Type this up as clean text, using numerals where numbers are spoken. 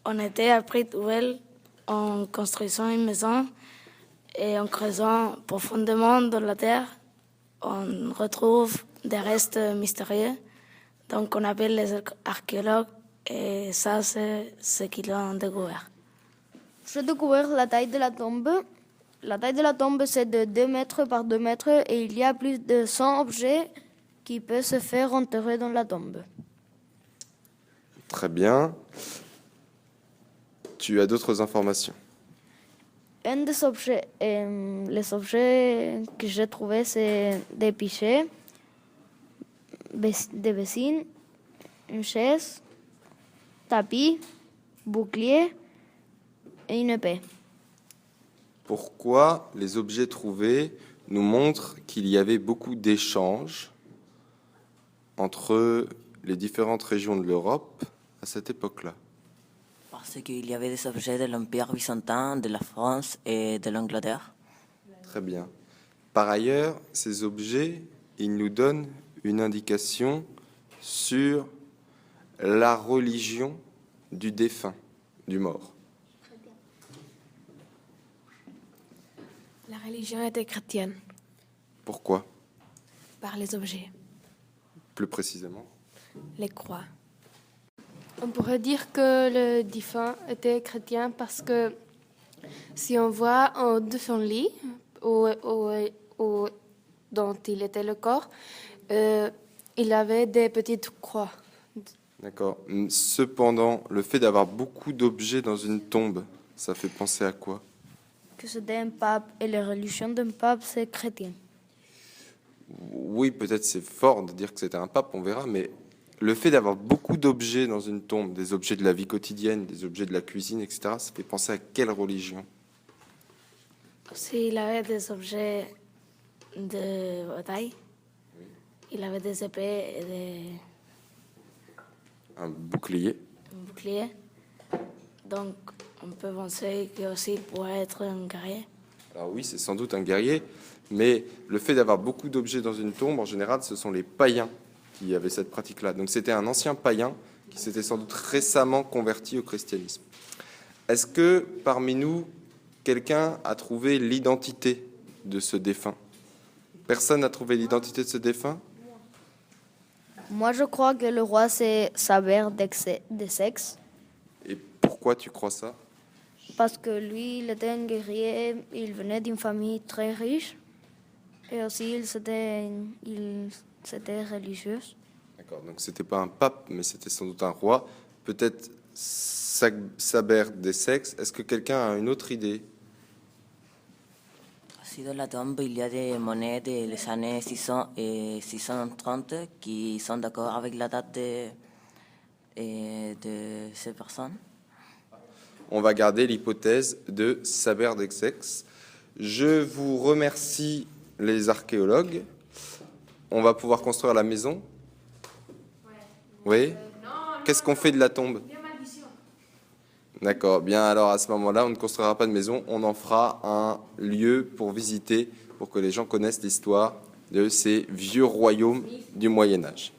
On était à prix d'Ouel en construisant une maison et en creusant profondément dans la terre, on retrouve des restes mystérieux. Donc on appelle les archéologues et ça c'est ce qu'ils ont découvert. J'ai découvert la taille de la tombe. La taille de la tombe, c'est de 2 mètres par 2 mètres et il y a plus de 100 objets qui peuvent se faire enterrer dans la tombe. Très bien. Tu as d'autres informations? Un des objets, les objets que j'ai trouvés, c'est des pichets, des bassines, une chaise, tapis, bouclier et une épée. Pourquoi les objets trouvés nous montrent qu'il y avait beaucoup d'échanges entre les différentes régions de l'Europe à cette époque-là? Parce qu'il y avait des objets de l'Empire byzantin, de la France et de l'Angleterre. Très bien. Par ailleurs, ces objets, ils nous donnent une indication sur la religion du défunt, du mort. La religion était chrétienne Pourquoi? par les objets, Plus précisément? les croix. On pourrait dire que le défunt était chrétien parce que si on voit en haut de son lit, dont il était le corps, il avait des petites croix. D'accord. Cependant, le fait d'avoir beaucoup d'objets dans une tombe, ça fait penser à quoi? Que c'était un pape et la religion d'un pape, c'est chrétien. Oui, peut-être c'est fort de dire que c'était un pape, on verra, mais le fait d'avoir beaucoup d'objets dans une tombe, des objets de la vie quotidienne, des objets de la cuisine, etc., ça fait penser à quelle religion? S'il avait des objets de bataille, il avait des épées et des Un bouclier. boucliers. Donc on peut penser qu'il pourrait être un guerrier. Alors oui, c'est sans doute un guerrier, mais le fait d'avoir beaucoup d'objets dans une tombe, en général, ce sont les païens qui avaient cette pratique-là. Donc c'était un ancien païen qui s'était sans doute récemment converti au christianisme. Est-ce que parmi nous, quelqu'un a trouvé l'identité de ce défunt? Personne n'a trouvé l'identité de ce défunt? Moi, je crois que le roi, c'est Saber d'Essex, Et pourquoi tu crois ça? parce que lui, il était un guerrier, il venait d'une famille très riche, et aussi il c'était religieux. D'accord, donc c'était pas un pape, mais c'était sans doute un roi. Peut-être Saber d'Essex. Est-ce que quelqu'un a une autre idée? Aussi dans la tombe, il y a des monnaies des années 600 et 630 qui sont d'accord avec la date de ces personnes. On va garder l'hypothèse de Saber d'Essex. Je vous remercie, les archéologues. On va pouvoir construire la maison. Oui. Qu'est-ce qu'on fait de la tombe? D'accord. Bien, alors à ce moment-là, on ne construira pas de maison. On en fera un lieu pour visiter, pour que les gens connaissent l'histoire de ces vieux royaumes du Moyen Âge.